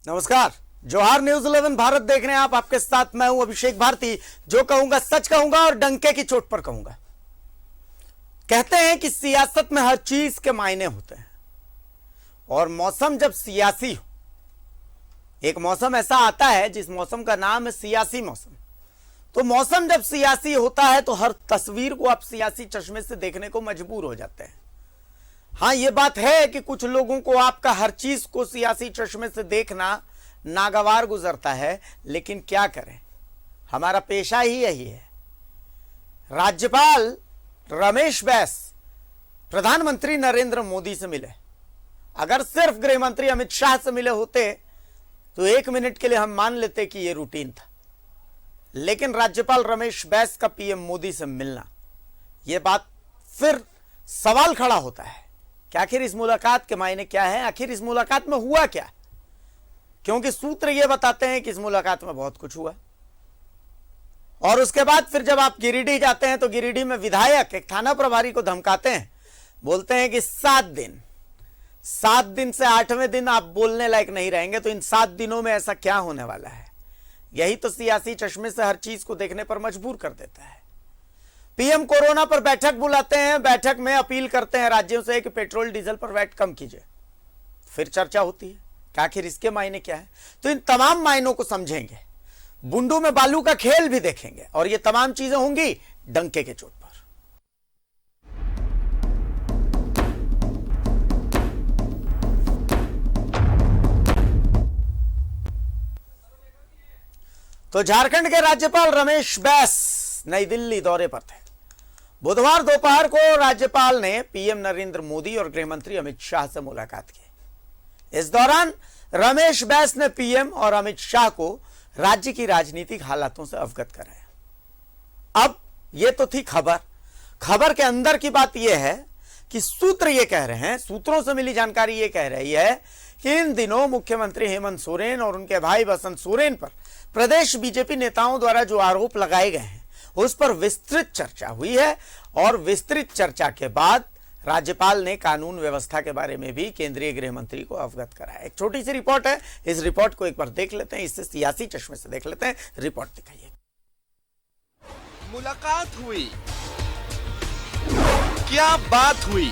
नमस्कार। जोहार न्यूज 11 भारत देख रहे हैं आप। आपके साथ मैं हूं अभिषेक भारती। जो कहूंगा सच कहूंगा और डंके की चोट पर कहूंगा। कहते हैं कि सियासत में हर चीज के मायने होते हैं और मौसम जब सियासी हो, एक मौसम ऐसा आता है जिस मौसम का नाम है सियासी मौसम। तो मौसम जब सियासी होता है तो हर तस्वीर को आप सियासी चश्मे से देखने को मजबूर हो जाते हैं। हाँ, यह बात है कि कुछ लोगों को आपका हर चीज को सियासी चश्मे से देखना नागवार गुजरता है, लेकिन क्या करें, हमारा पेशा ही यही है। राज्यपाल रमेश बैस प्रधानमंत्री नरेंद्र मोदी से मिले। अगर सिर्फ गृह मंत्री अमित शाह से मिले होते तो 1 मिनट के लिए हम मान लेते कि यह रूटीन था, लेकिन राज्यपाल रमेश बैस का पीएम मोदी से मिलना, यह बात फिर सवाल खड़ा होता है कि आखिर इस मुलाकात के मायने क्या है, आखिर इस मुलाकात में हुआ क्या। क्योंकि सूत्र यह बताते हैं कि इस मुलाकात में बहुत कुछ हुआ। और उसके बाद फिर जब आप गिरिडीह जाते हैं तो गिरिडीह में विधायक एक थाना प्रभारी को धमकाते हैं, बोलते हैं कि 7 दिन से 8वें दिन आप बोलने लायक नहीं रहेंगे। तो इन 7 दिनों में ऐसा क्या होने वाला है, यही तो सियासी चश्मे से हर चीज को देखने पर मजबूर कर देता है। पीएम कोरोना पर बैठक बुलाते हैं, बैठक में अपील करते हैं राज्यों से कि पेट्रोल डीजल पर वैट कम कीजिए। फिर चर्चा होती है कि आखिर इसके मायने क्या है। तो इन तमाम मायनों को समझेंगे, बुंडू में बालू का खेल भी देखेंगे, और ये तमाम चीजें होंगी डंके के चोट पर। तो झारखंड के राज्यपाल रमेश बैस नई दिल्ली दौरे पर थे। बुधवार दोपहर को राज्यपाल ने पीएम नरेंद्र मोदी और गृह मंत्री अमित शाह से मुलाकात की। इस दौरान रमेश बैस ने पीएम और अमित शाह को राज्य की राजनीतिक हालातों से अवगत कराया। अब यह तो थी खबर के अंदर की बात यह है कि सूत्र यह कह रहे हैं, सूत्रों से मिली जानकारी यह कह रही है कि इन दिनों मुख्यमंत्री हेमंत सोरेन और उनके भाई बसंत सोरेन पर प्रदेश बीजेपी नेताओं द्वारा जो आरोप लगाए गए हैं उस पर विस्तृत चर्चा हुई है। और विस्तृत चर्चा के बाद राज्यपाल ने कानून व्यवस्था के बारे में भी केंद्रीय गृह मंत्री को अवगत कराया। एक छोटी सी रिपोर्ट है, इस रिपोर्ट को एक बार देख लेते हैं, इससे सियासी चश्मे से देख लेते हैं। रिपोर्ट दिखाइए। मुलाकात हुई, क्या बात हुई।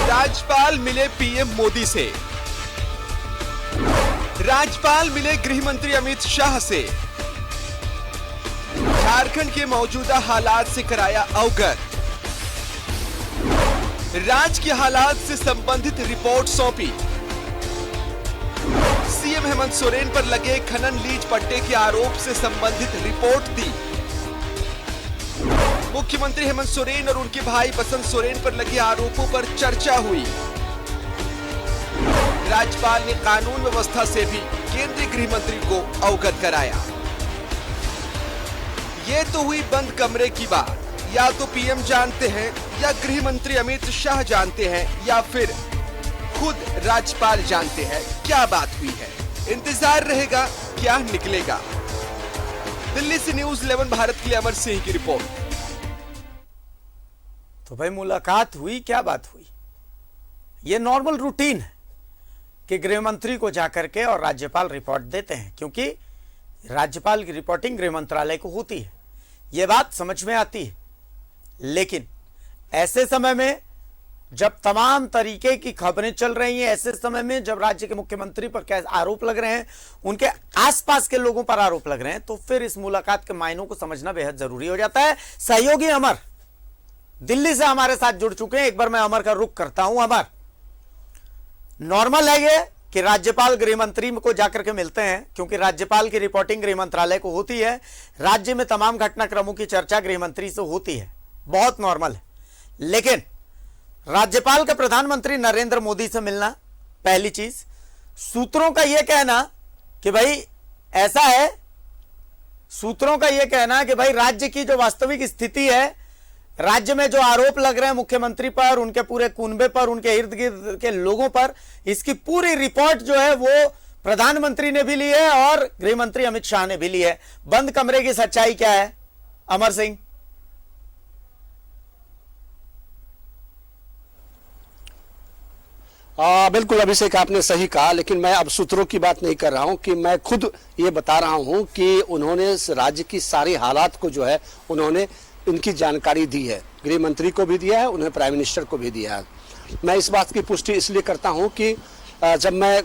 राज्यपाल मिले पीएम मोदी से, राज्यपाल मिले गृह मंत्री अमित शाह से, झारखंड के मौजूदा हालात से कराया अवगत, राज्य के हालात से संबंधित रिपोर्ट सौंपी, सीएम हेमंत सोरेन पर लगे खनन लीज पट्टे के आरोप से संबंधित रिपोर्ट दी, मुख्यमंत्री हेमंत सोरेन और उनके भाई बसंत सोरेन पर लगे आरोपों पर चर्चा हुई। राज्यपाल ने कानून व्यवस्था से भी केंद्रीय गृह मंत्री को अवगत कराया। ये तो हुई बंद कमरे की बात। या तो पीएम जानते हैं या गृह मंत्री अमित शाह जानते हैं या फिर खुद राज्यपाल जानते हैं क्या बात हुई है। इंतजार रहेगा क्या निकलेगा। दिल्ली से न्यूज 11 भारत के लिए अमर सिंह की रिपोर्ट। तो भाई मुलाकात हुई, क्या बात हुई। यह नॉर्मल रूटीन है कि गृह मंत्री को जाकर के और राज्यपाल रिपोर्ट देते हैं, क्योंकि राज्यपाल की रिपोर्टिंग गृह मंत्रालय को होती है। यह बात समझ में आती है। लेकिन ऐसे समय में जब तमाम तरीके की खबरें चल रही हैं, ऐसे समय में जब राज्य के मुख्यमंत्री पर क्या आरोप लग रहे हैं, उनके आसपास के लोगों पर आरोप लग रहे हैं, तो फिर इस मुलाकात के मायनों को समझना बेहद जरूरी हो जाता है। सहयोगी अमर दिल्ली से हमारे साथ जुड़ चुके हैं। एक बार मैं अमर का रुख करता हूं। अमर, नॉर्मल है ये कि राज्यपाल गृह मंत्री को जाकर के मिलते हैं, क्योंकि राज्यपाल की रिपोर्टिंग गृह मंत्रालय को होती है, राज्य में तमाम घटनाक्रमों की चर्चा गृह मंत्री से होती है, बहुत नॉर्मल है। लेकिन राज्यपाल का प्रधानमंत्री नरेंद्र मोदी से मिलना पहली चीज। सूत्रों का यह कहना कि भाई ऐसा है, सूत्रों का यह कहना कि भाई राज्य की जो वास्तविक स्थिति है, राज्य में जो आरोप लग रहे हैं मुख्यमंत्री पर, उनके पूरे कुनबे पर, उनके इर्द गिर्द के लोगों पर, इसकी पूरी रिपोर्ट जो है वो प्रधानमंत्री ने भी ली है और गृह मंत्री अमित शाह ने भी ली है। बंद कमरे की सच्चाई क्या है अमर सिंह? बिल्कुल अभिषेक, आपने सही कहा, लेकिन मैं अब सूत्रों की बात नहीं कर रहा हूं कि मैं खुद ये बता रहा हूं कि उन्होंने इस राज्य की सारी हालात को जो है उन्होंने इनकी जानकारी दी है। गृह मंत्री को भी दिया है, उन्हें प्राइम मिनिस्टर को भी दिया है। मैं इस बात की पुष्टि इसलिए करता हूं कि जब मैं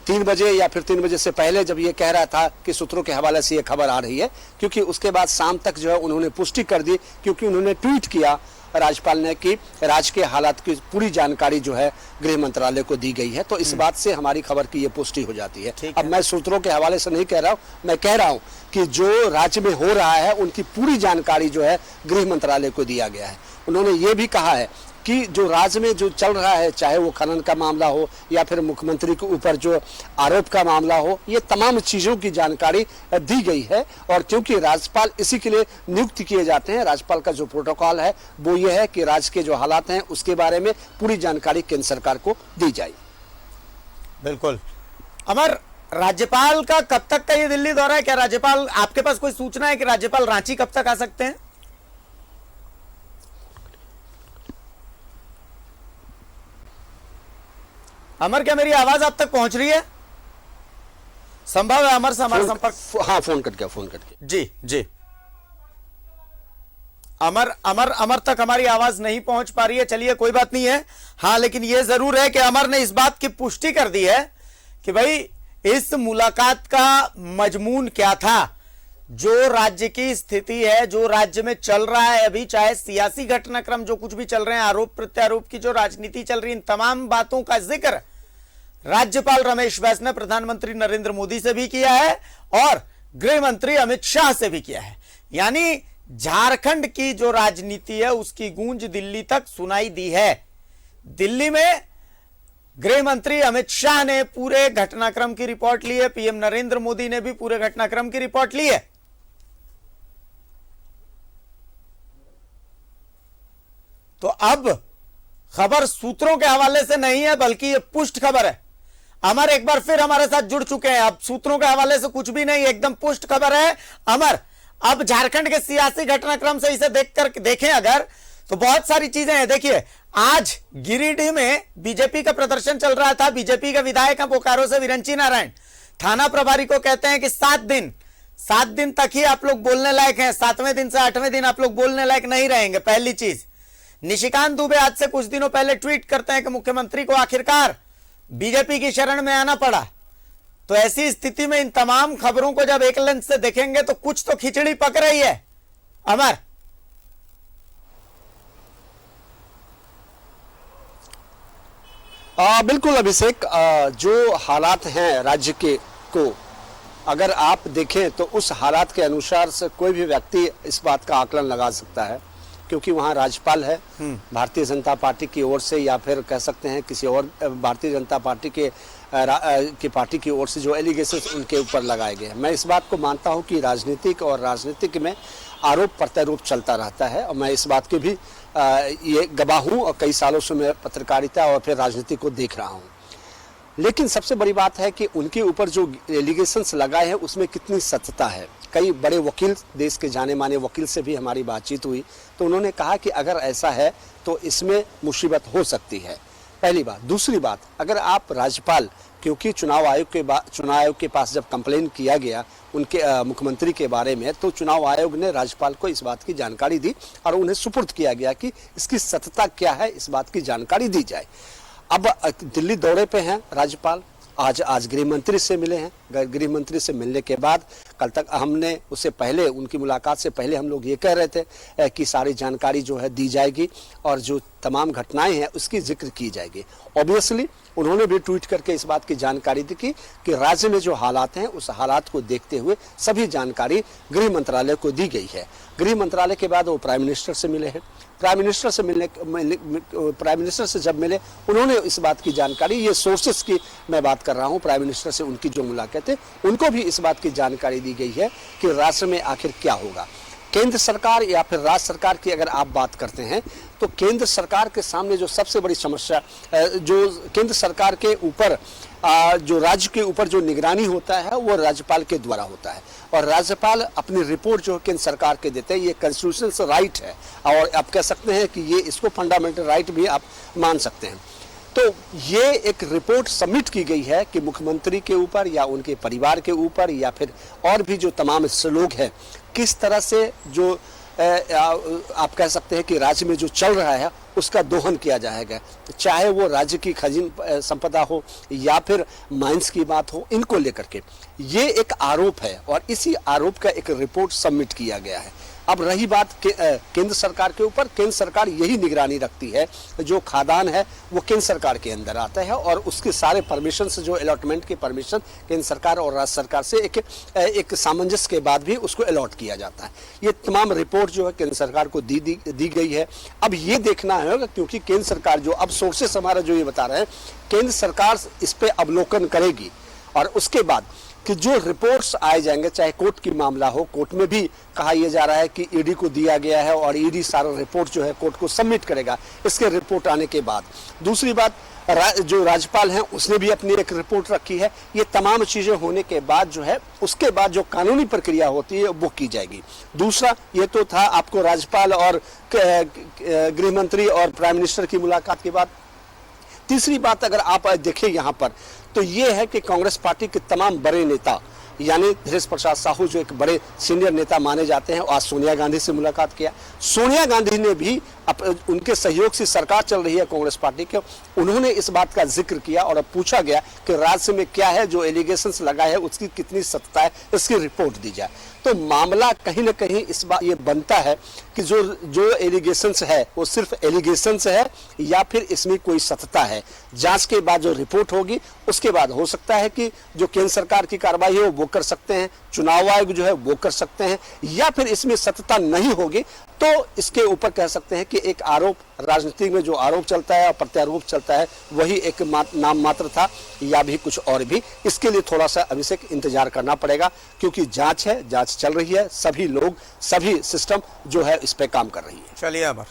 3 बजे या फिर 3 बजे से पहले जब ये कह रहा था कि सूत्रों के हवाले से ये खबर आ रही है, क्योंकि उसके बाद शाम तक जो है उन्होंने पुष्टि कर दी, क्योंकि उन्होंने ट्वीट किया राज्यपाल ने कि राज्य के हालात की पूरी जानकारी जो है गृह मंत्रालय को दी गई है। तो इस बात से हमारी खबर की ये पुष्टि हो जाती है। अब मैं सूत्रों के हवाले से नहीं कह रहा हूं, मैं कह रहा हूं कि जो राज्य में हो रहा है उनकी पूरी जानकारी जो है गृह मंत्रालय को दिया गया है। उन्होंने ये भी कहा है कि जो राज्य में जो चल रहा है, चाहे वो खनन का मामला हो या फिर मुख्यमंत्री के ऊपर जो आरोप का मामला हो, ये तमाम चीजों की जानकारी दी गई है। और क्योंकि राज्यपाल इसी के लिए नियुक्त किए जाते हैं, राज्यपाल का जो प्रोटोकॉल है वो ये है कि राज्य के जो हालात हैं उसके बारे में पूरी जानकारी केंद्र सरकार को दी जाए। बिल्कुल। अमर, राज्यपाल का कब तक का ये दिल्ली दौरा है? क्या राज्यपाल, आपके पास कोई सूचना है कि राज्यपाल रांची कब तक आ सकते हैं? अमर, क्या मेरी आवाज आप तक पहुंच रही है? संभव है अमर से हमारा संपर्क? हाँ, फोन कट गया। जी। अमर तक हमारी आवाज नहीं पहुंच पा रही है। चलिए, कोई बात नहीं है। हाँ, लेकिन यह जरूर है कि अमर ने इस बात की पुष्टि कर दी है कि भाई इस मुलाकात का मजमून क्या था। जो राज्य की स्थिति है, जो राज्य में चल रहा है अभी, चाहे सियासी घटनाक्रम जो कुछ भी चल रहे हैं, आरोप प्रत्यारोप की जो राजनीति चल रही है, इन तमाम बातों का जिक्र राज्यपाल रमेश बैस ने प्रधानमंत्री नरेंद्र मोदी से भी किया है और गृह मंत्री अमित शाह से भी किया है। यानी झारखंड की जो राजनीति है उसकी गूंज दिल्ली तक सुनाई दी है। दिल्ली में गृह मंत्री अमित शाह ने पूरे घटनाक्रम की रिपोर्ट ली है, पीएम नरेंद्र मोदी ने भी पूरे घटनाक्रम की रिपोर्ट ली है। तो अब खबर सूत्रों के हवाले से नहीं है, बल्कि यह पुष्ट खबर है। अमर एक बार फिर हमारे साथ जुड़ चुके हैं। अब सूत्रों के हवाले से कुछ भी नहीं, एकदम पुष्ट खबर है। अमर, अब झारखंड के सियासी घटनाक्रम से इसे देखें अगर, तो बहुत सारी चीजें हैं। देखिए, आज गिरिडीह में बीजेपी का प्रदर्शन चल रहा था। बीजेपी के विधायक हैं बोकारो से विरंची नारायण, थाना प्रभारी को कहते हैं कि 7 दिन तक ही आप लोग बोलने लायक हैं, 7वें दिन से 8वें दिन आप लोग बोलने लायक नहीं रहेंगे। पहली चीज, निशिकांत दुबे आज से कुछ दिनों पहले ट्वीट करते हैं कि मुख्यमंत्री को आखिरकार बीजेपी की शरण में आना पड़ा। तो ऐसी स्थिति में इन तमाम खबरों को जब एक लेंस से देखेंगे तो कुछ तो खिचड़ी पक रही है। अमर, बिल्कुल अभिषेक, जो हालात हैं राज्य के को अगर आप देखें तो उस हालात के अनुसार से कोई भी व्यक्ति इस बात का आकलन लगा सकता है, क्योंकि वहाँ राज्यपाल है भारतीय जनता पार्टी की ओर से, या फिर कह सकते हैं किसी और भारतीय जनता पार्टी की पार्टी की ओर से जो एलिगेशंस उनके ऊपर लगाए गए हैं। मैं इस बात को मानता हूँ कि राजनीतिक में आरोप प्रत्यारोप चलता रहता है, और मैं इस बात की भी ये गवाह हूँ, और कई सालों से मैं पत्रकारिता और फिर राजनीति को देख रहा हूँ। लेकिन सबसे बड़ी बात है कि उनके ऊपर जो एलिगेशंस लगाए हैं उसमें कितनी सत्यता है। कई बड़े वकील, देश के जाने माने वकील से भी हमारी बातचीत हुई, तो उन्होंने कहा कि अगर ऐसा है तो इसमें मुसीबत हो सकती है, पहली बात। दूसरी बात, अगर आप राज्यपाल, क्योंकि चुनाव आयोग के पास जब कंप्लेन किया गया उनके मुख्यमंत्री के बारे में, तो चुनाव आयोग ने राज्यपाल को इस बात की जानकारी दी और उन्हें सुपुर्द किया गया कि इसकी सत्यता क्या है, इस बात की जानकारी दी जाए। अब दिल्ली दौरे पे हैं राज्यपाल, आज गृह मंत्री से मिले हैं। गृह मंत्री से मिलने के बाद कल तक हमने उससे पहले, उनकी मुलाकात से पहले हम लोग ये कह रहे थे कि सारी जानकारी जो है दी जाएगी और जो तमाम घटनाएं हैं उसकी जिक्र की जाएगी। ऑब्वियसली उन्होंने भी ट्वीट करके इस बात की जानकारी दी कि राज्य में जो हालात हैं उस हालात को देखते हुए सभी जानकारी गृह मंत्रालय को दी गई है। गृह मंत्रालय के बाद वो प्राइम मिनिस्टर से मिले हैं। प्राइम मिनिस्टर से जब मिले, उन्होंने इस बात की जानकारी, ये सोर्सेस की मैं बात कर रहा हूँ, प्राइम मिनिस्टर से उनकी जो मुलाकात है उनको भी इस बात की जानकारी दी गई है कि राज्य में आखिर क्या होगा। केंद्र सरकार या फिर राज्य सरकार की अगर आप बात करते हैं तो केंद्र सरकार के सामने जो सबसे बड़ी समस्या, जो केंद्र सरकार के ऊपर, जो राज्य के ऊपर जो निगरानी होता है वो राज्यपाल के द्वारा होता है, और राज्यपाल अपनी रिपोर्ट जो केंद्र सरकार के देते हैं, ये कॉन्स्टिट्यूशनल राइट है, और आप कह सकते हैं कि ये इसको फंडामेंटल राइट भी आप मान सकते हैं। तो ये एक रिपोर्ट सबमिट की गई है कि मुख्यमंत्री के ऊपर या उनके परिवार के ऊपर या फिर और भी जो तमाम लोग हैं, किस तरह से जो आप कह सकते हैं कि राज्य में जो चल रहा है उसका दोहन किया जाएगा, चाहे वो राज्य की खजीन संपदा हो या फिर माइंस की बात हो, इनको लेकर के ये एक आरोप है और इसी आरोप का एक रिपोर्ट सबमिट किया गया है। अब रही बात केंद्र सरकार के ऊपर, केंद्र सरकार यही निगरानी रखती है, जो खादान है वो केंद्र सरकार के अंदर आता है और उसके सारे परमिशन से जो अलॉटमेंट के परमिशन केंद्र सरकार और राज्य सरकार से एक सामंजस्य के बाद भी उसको अलॉट किया जाता है। ये तमाम रिपोर्ट जो है केंद्र सरकार को दी गई है। अब ये देखना है क्योंकि केंद्र सरकार जो अब सोर्सेस हमारा जो ये बता रहे हैं, केंद्र सरकार इस पे अवलोकन करेगी और उसके बाद कि जो रिपोर्ट्स आए जाएंगे, चाहे कोर्ट की मामला हो, कोर्ट में भी कहा यह जा रहा है कि ईडी को दिया गया है और ईडी सारा रिपोर्ट जो है कोर्ट को सबमिट करेगा इसके रिपोर्ट आने के बाद। दूसरी बात, जो राज्यपाल हैं उसने भी अपनी एक रिपोर्ट रखी है। ये तमाम चीजें होने के बाद जो है उसके बाद जो कानूनी प्रक्रिया होती है वो की जाएगी। दूसरा, ये तो था आपको राज्यपाल और गृह मंत्री और प्राइम मिनिस्टर की मुलाकात के बाद। तीसरी बात अगर आप देखें यहाँ पर तो ये है कि कांग्रेस पार्टी के तमाम बड़े नेता यानी धीरेश प्रसाद साहू जो एक बड़े सीनियर नेता माने जाते हैं, आज सोनिया गांधी से मुलाकात किया। सोनिया गांधी ने भी उनके सहयोग से सरकार चल रही है कांग्रेस पार्टी के, उन्होंने इस बात का जिक्र किया और अब पूछा गया कि राज्य में क्या है, जो एलिगेशंस लगा है उसकी कितनी सत्ता है, इसकी रिपोर्ट दी जाए। तो मामला कहीं ना कहीं इस बात ये बनता है कि जो एलिगेशंस है वो सिर्फ एलिगेशंस है या फिर इसमें कोई सत्ता है। जांच के बाद जो रिपोर्ट होगी उसके बाद हो सकता है कि जो केंद्र सरकार की कार्रवाई है वो कर सकते हैं, चुनाव आयोग जो है वो कर सकते हैं, या फिर इसमें सत्ता नहीं होगी तो इसके ऊपर कह सकते हैं कि एक आरोप, राजनीति में जो आरोप चलता है और प्रत्यारोप चलता है वही एक नाम मात्र था या भी कुछ और भी। इसके लिए थोड़ा सा अभी से इंतजार करना पड़ेगा क्योंकि जांच है, जांच चल रही है, सभी लोग सभी सिस्टम जो है इस पे काम कर रही है। चलिए अमर,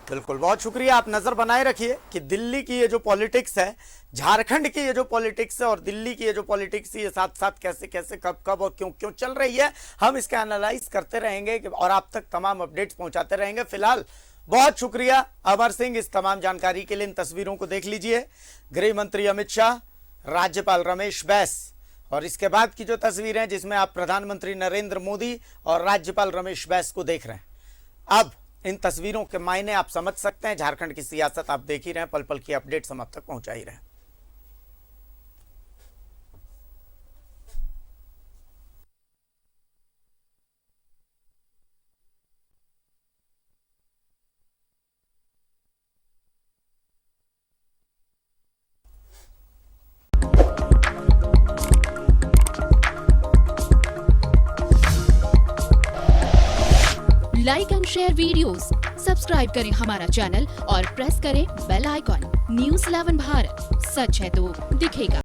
बिल्कुल बहुत शुक्रिया। आप नजर बनाए रखिए कि दिल्ली की ये जो पॉलिटिक्स है, झारखंड की ये जो पॉलिटिक्स है और दिल्ली की ये जो पॉलिटिक्स है, ये साथ साथ कैसे कैसे कब कब और क्यों क्यों चल रही है, हम इसका एनालाइज करते रहेंगे और आप तक तमाम अपडेट्स पहुंचाते रहेंगे। फिलहाल बहुत शुक्रिया अमर सिंह, इस तमाम जानकारी के लिए। इन तस्वीरों को देख लीजिए, गृह मंत्री अमित शाह, राज्यपाल रमेश बैस और इसके बाद की जो तस्वीर है जिसमें आप प्रधानमंत्री नरेंद्र मोदी और राज्यपाल रमेश बैस को देख रहे हैं। अब इन तस्वीरों के मायने आप समझ सकते हैं। झारखंड की सियासत आप देख ही रहे हैं, पल पल की अपडेट्स हम आप तक पहुंचा ही रहे हैं। Like and share videos, subscribe करें हमारा चैनल और प्रेस करें बेल आइकॉन। न्यूज़ 11 भारत, सच है तो दिखेगा।